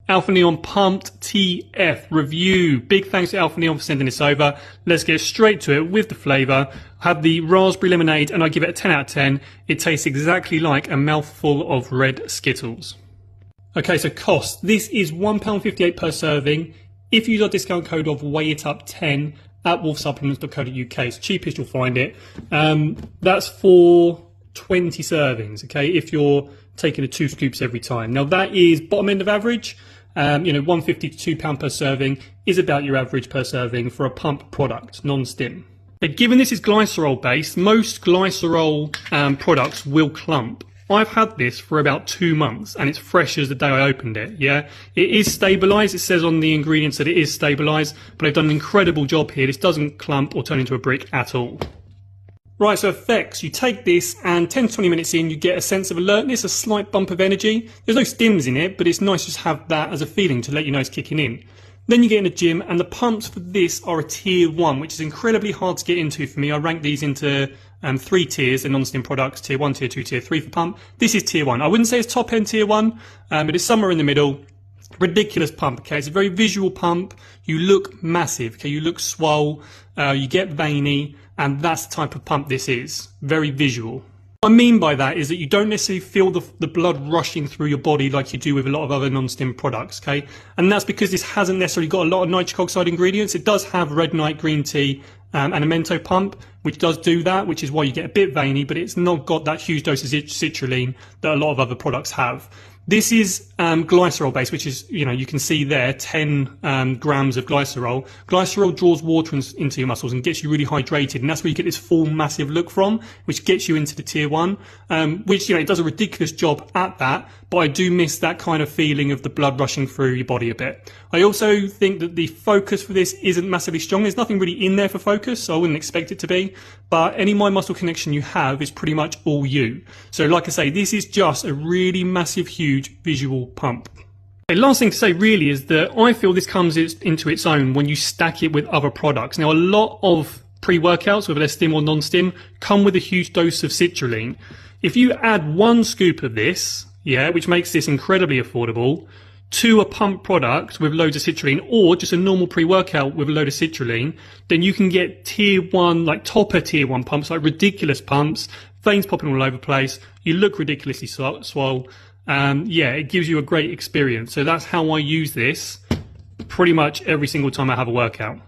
Alpha Neon Pumped TF review. Big thanks to Alpha Neon for sending this over. Let's get straight to it with the flavour. I have the raspberry lemonade and I give it a 10 out of 10. It tastes exactly like a mouthful of red Skittles. Okay, so cost. This is £1.58 per serving. If you use our discount code of WEIGHITUP10 at wolfsupplements.co.uk, it's cheapest you'll find it. That's for 20 servings, okay, if you're taking the 2 scoops every time. Now that is bottom end of average. £1.50 to £2 per serving is about your average per serving for a pump product, non-stim. Given this is glycerol based, most glycerol products will clump. I've had this for about 2 months and it's fresh as the day I opened it. Yeah, it is stabilized. It says on the ingredients that it is stabilized, but I've done an incredible job here. This doesn't clump or turn into a brick at all. Right, so effects. You take this and 10 to 20 minutes in, you get a sense of alertness, a slight bump of energy. There's no stims in it, but it's nice to just have that as a feeling to let you know it's kicking in. Then you get in the gym, and the pumps for this are a tier 1, which is incredibly hard to get into for me. I rank these into 3 tiers, the non-stim products, tier 1, tier 2, tier 3 for pump. This is tier 1. I wouldn't say it's top end tier 1, but it's somewhere in the middle. Ridiculous pump, okay? It's a very visual pump. You look massive, okay? You look swole, you get veiny, and that's the type of pump this is. Very visual. What I mean by that is that you don't necessarily feel the blood rushing through your body like you do with a lot of other non-stim products, okay? And that's because this hasn't necessarily got a lot of nitric oxide ingredients. It does have red night green tea and a mento pump, which does do that, which is why you get a bit veiny, but it's not got that huge dose of citrulline that a lot of other products have. This is glycerol based, which is, you can see there, 10 grams of glycerol. Glycerol draws water into your muscles and gets you really hydrated, and that's where you get this full massive look from, which gets you into the tier 1, which, it does a ridiculous job at that, but I do miss that kind of feeling of the blood rushing through your body a bit. I also think that the focus for this isn't massively strong. There's nothing really in there for focus, so I wouldn't expect it to be, but any mind muscle connection you have is pretty much all you. So like I say, this is just a really massive, huge visual pump. Okay, last thing to say really is that I feel this comes into its own when you stack it with other products. Now a lot of pre-workouts, whether they're stim or non-stim, come with a huge dose of citrulline. If you add 1 scoop of this, which makes this incredibly affordable, to a pump product with loads of citrulline, or just a normal pre-workout with a load of citrulline, then you can get tier 1, like topper tier 1 pumps, like ridiculous pumps, veins popping all over the place, you look ridiculously swole. It gives you a great experience. So that's how I use this pretty much every single time I have a workout.